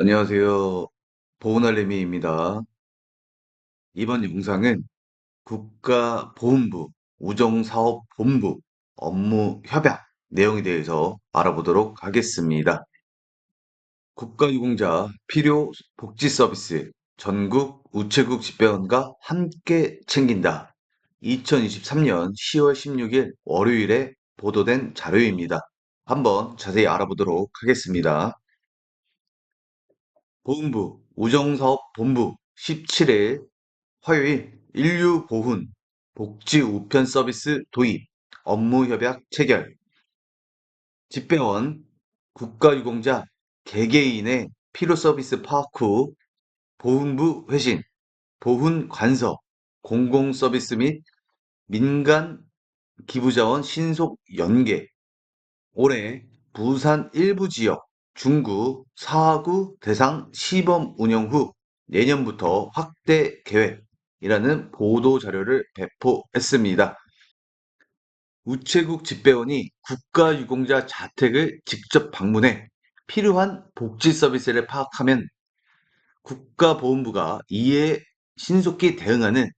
안녕하세요. 보훈알림이입니다. 이번 영상은 국가보훈부, 우정사업본부, 업무 협약 내용에 대해서 알아보도록 하겠습니다. 국가유공자 필요 복지 서비스 전국 우체국 집배원과 함께 챙긴다. 2023년 10월 16일 월요일에 보도된 자료입니다. 한번 자세히 알아보도록 하겠습니다. 보훈부, 우정사업본부 17일 화요일 인류보훈, 복지우편 서비스 도입, 업무협약 체결, 집배원, 국가유공자, 개개인의 필요서비스 파악 후 보훈부 회신, 보훈관서, 공공서비스 및 민간 기부자원 신속 연계, 올해 부산 일부 지역 중구, 사구 대상 시범 운영 후 내년부터 확대 계획이라는 보도 자료를 배포했습니다. 우체국 집배원이 국가유공자 자택을 직접 방문해 필요한 복지 서비스를 파악하면 국가보훈부가 이에 신속히 대응하는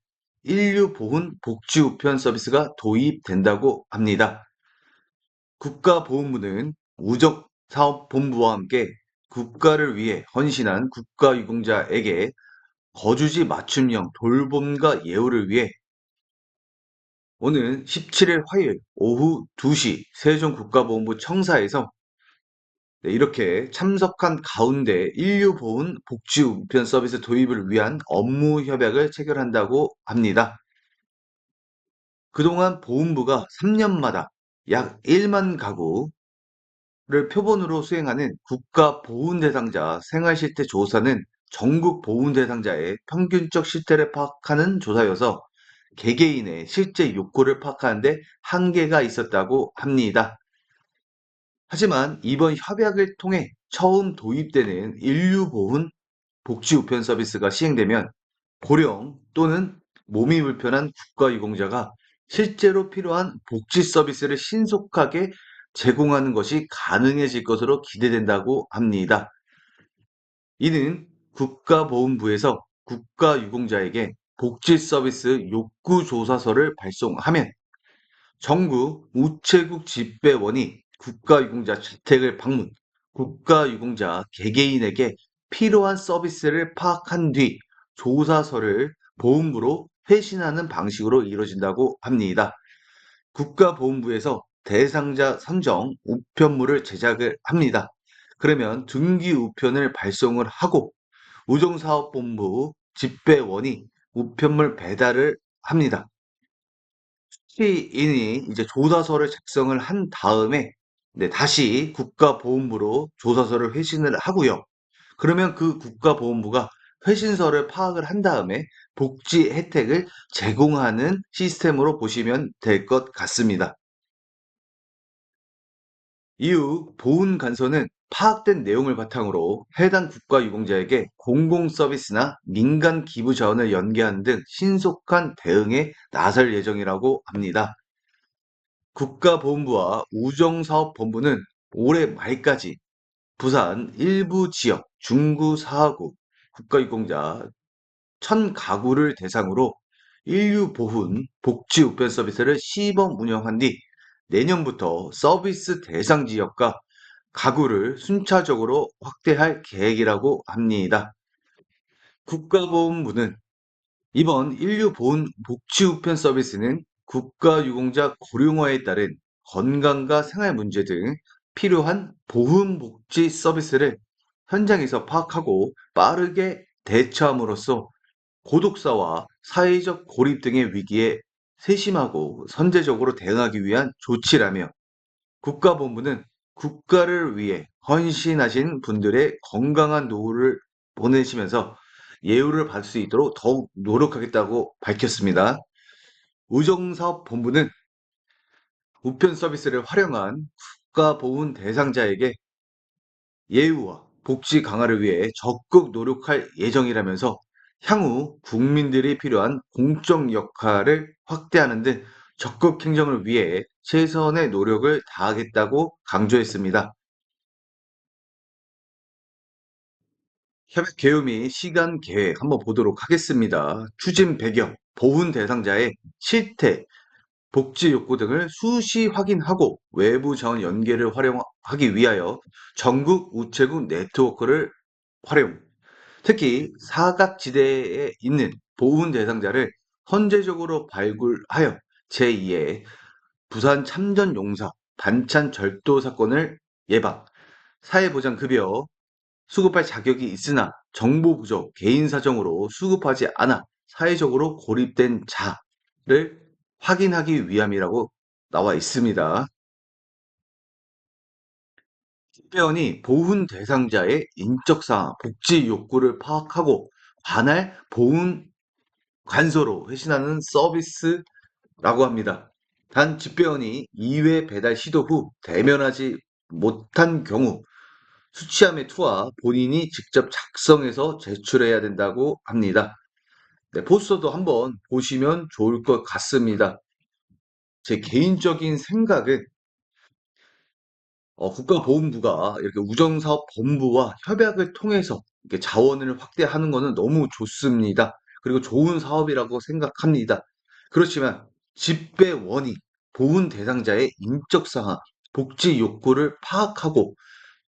인류보훈 복지우편 서비스가 도입된다고 합니다. 국가보훈부는 우정사업본부와 함께 국가를 위해 헌신한 국가유공자에게 거주지 맞춤형 돌봄과 예우를 위해 오는 17일 화요일 오후 2시 세종국가보훈부 청사에서 이렇게 참석한 가운데 인류보훈 복지우편 서비스 도입을 위한 업무 협약을 체결한다고 합니다. 그동안 보훈부가 3년마다 약 1만 가구 를 표본으로 수행하는 국가보훈 대상자 생활실태 조사는 전국 보훈 대상자의 평균적 실태를 파악하는 조사여서 개개인의 실제 욕구를 파악하는 데 한계가 있었다고 합니다. 하지만 이번 협약을 통해 처음 도입되는 인류보훈 복지우편 서비스가 시행되면 고령 또는 몸이 불편한 국가유공자가 실제로 필요한 복지 서비스를 신속하게 제공하는 것이 가능해질 것으로 기대된다고 합니다. 이는 국가보훈부에서 국가유공자에게 복지 서비스 욕구 조사서를 발송하면 전국 우체국 집배원이 국가유공자 주택을 방문, 국가유공자 개개인에게 필요한 서비스를 파악한 뒤 조사서를 보훈부로 회신하는 방식으로 이루어진다고 합니다. 국가보훈부에서 대상자 선정 우편물을 제작을 합니다. 그러면 등기 우편을 발송을 하고 우정사업본부 집배원이 우편물 배달을 합니다. 시인이 이제 조사서를 작성을 한 다음에 다시 국가보훈부로 조사서를 회신을 하고요. 그러면 그 국가보훈부가 회신서를 파악을 한 다음에 복지 혜택을 제공하는 시스템으로 보시면 될 것 같습니다. 이후 보훈관서는 파악된 내용을 바탕으로 해당 국가유공자에게 공공서비스나 민간 기부 자원을 연계하는 등 신속한 대응에 나설 예정이라고 합니다. 국가보훈부와 우정사업본부는 올해 말까지 부산 일부 지역 중구, 사구 국가유공자 1,000가구를 대상으로 인류보훈 복지우편 서비스를 시범 운영한 뒤 내년부터 서비스 대상 지역과 가구를 순차적으로 확대할 계획이라고 합니다. 국가보훈부는 이번 인류보훈 복지우편 서비스는 국가유공자 고령화에 따른 건강과 생활 문제 등 필요한 보훈복지 서비스를 현장에서 파악하고 빠르게 대처함으로써 고독사와 사회적 고립 등의 위기에 세심하고 선제적으로 대응하기 위한 조치라며 국가본부는 국가를 위해 헌신하신 분들의 건강한 노후를 보내시면서 예우를 받을 수 있도록 더욱 노력하겠다고 밝혔습니다. 우정사업본부는 우편 서비스를 활용한 국가보훈 대상자에게 예우와 복지 강화를 위해 적극 노력할 예정이라면서 향후 국민들이 필요한 공적 역할을 확대하는 등 적극 행정을 위해 최선의 노력을 다하겠다고 강조했습니다. 협약 개요 및 시간 계획 한번 보도록 하겠습니다. 추진 배경, 보훈 대상자의 실태, 복지 욕구 등을 수시 확인하고 외부 자원 연계를 활용하기 위하여 전국 우체국 네트워크를 활용, 특히 사각지대에 있는 보훈 대상자를 선제적으로 발굴하여 제2의 부산 참전용사 반찬 절도 사건을 예방, 사회보장급여 수급할 자격이 있으나 정보 부족, 개인 사정으로 수급하지 않아 사회적으로 고립된 자를 확인하기 위함이라고 나와 있습니다. 집배원이 보훈 대상자의 인적사항, 복지 욕구를 파악하고 관할 보훈 관서로 회신하는 서비스라고 합니다. 단 집배원이 이외 배달 시도 후 대면하지 못한 경우 수취함의 투하 본인이 직접 작성해서 제출해야 된다고 합니다. 네, 포스터도 한번 보시면 좋을 것 같습니다. 제 개인적인 생각은 국가보훈부가 이렇게 우정사업본부와 협약을 통해서 이렇게 자원을 확대하는 것은 너무 좋습니다. 그리고 좋은 사업이라고 생각합니다. 그렇지만 집배원이 보훈 대상자의 인적사항, 복지 욕구를 파악하고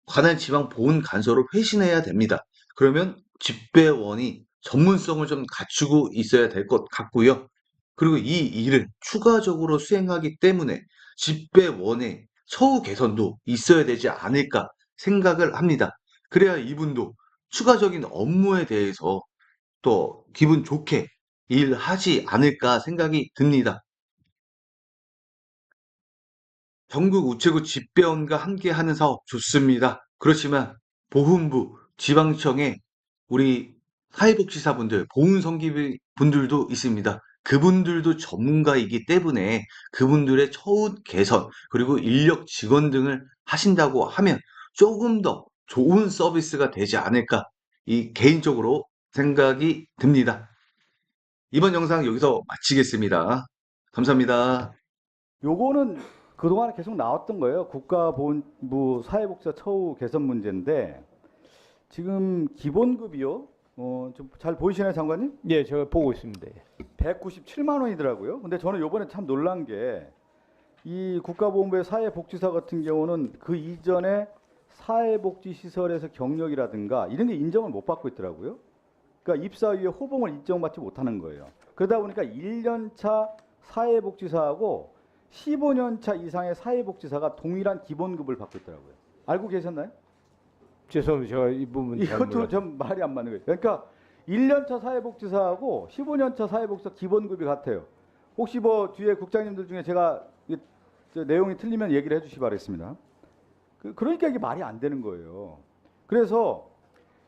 관할 지방 보훈 간서로 회신해야 됩니다. 그러면 집배원이 전문성을 좀 갖추고 있어야 될 것 같고요. 그리고 이 일을 추가적으로 수행하기 때문에 집배원의 처우 개선도 있어야 되지 않을까 생각을 합니다. 그래야 이분도 추가적인 업무에 대해서 또 기분 좋게 일하지 않을까 생각이 듭니다. 전국 우체국 집배원과 함께하는 사업 좋습니다. 그렇지만 보훈부, 지방청에 우리 사회복지사분들, 보훈성기분들도 있습니다. 그분들도 전문가이기 때문에 그분들의 처우 개선, 그리고 인력 직원 등을 하신다고 하면 조금 더 좋은 서비스가 되지 않을까, 이 개인적으로 생각이 듭니다. 이번 영상 여기서 마치겠습니다. 감사합니다. 요거는 그동안 계속 나왔던 거예요. 국가보훈부 사회복지사 처우 개선 문제인데 지금 기본급이요. 좀 잘 보이시나요, 장관님? 예, 제가 보고 있습니다. 197만 원이더라고요. 근데 저는 요번에 참 놀란 게 이 국가보훈부의 사회복지사 같은 경우는 그 이전에 사회복지시설에서 경력이라든가 이런 게 인정을 못 받고 있더라고요. 그러니까 입사 이후에 호봉을 인정받지 못하는 거예요. 그러다 보니까 1년차 사회복지사하고 15년차 이상의 사회복지사가 동일한 기본급을 받고 있더라고요. 알고 계셨나요? 죄송합니다. 제가 이 부분 잘 이것도 몰랐어요. 좀 말이 안 맞는 거예요. 그러니까 1년차 사회복지사하고 15년차 사회복지사 기본급이 같아요. 혹시 뭐 뒤에 국장님들 중에 제가 저 내용이 틀리면 얘기를 해주시기 바라겠습니다. 그러니까 이게 말이 안 되는 거예요. 그래서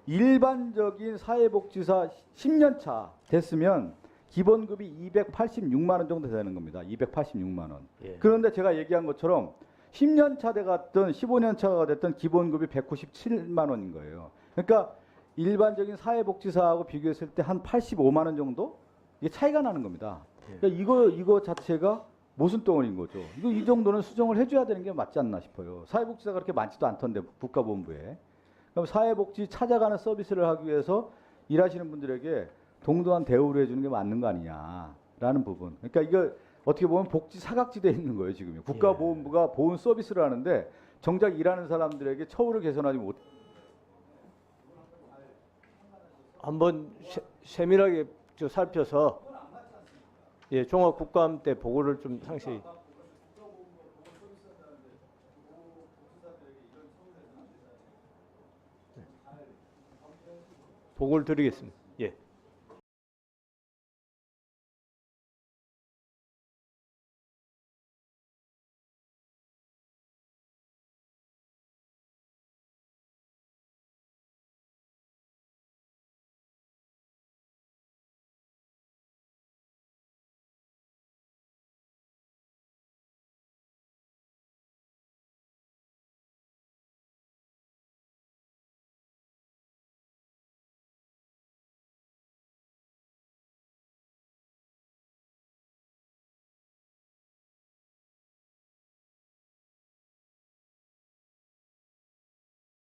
일반적인 사회복지사 10년차 됐으면 기본급이 286만 원 정도 되는 겁니다. 286만 원. 예. 그런데 제가 얘기한 것처럼 10년차 돼갔던 15년차가 됐던 기본급이 197만 원인 거예요. 그러니까 일반적인 사회복지사하고 비교했을 때 한 85만 원 정도 이게 차이가 나는 겁니다. 그러니까 이거 자체가 모순덩어리인 거죠. 이거 이 정도는 수정을 해줘야 되는 게 맞지 않나 싶어요. 사회복지사가 그렇게 많지도 않던데 국가보훈부에. 그럼 사회복지 찾아가는 서비스를 하기 위해서 일하시는 분들에게 동등한 대우를 해주는 게 맞는 거 아니냐라는 부분. 그러니까 이거 어떻게 보면 복지 사각지대에 있는 거예요 지금. 국가보훈부가 보훈 서비스를 하는데 정작 일하는 사람들에게 처우를 개선하지 못. 한번 세밀하게 살펴서 예, 종합국감 때 보고를 좀 상세히 보고를 드리겠습니다.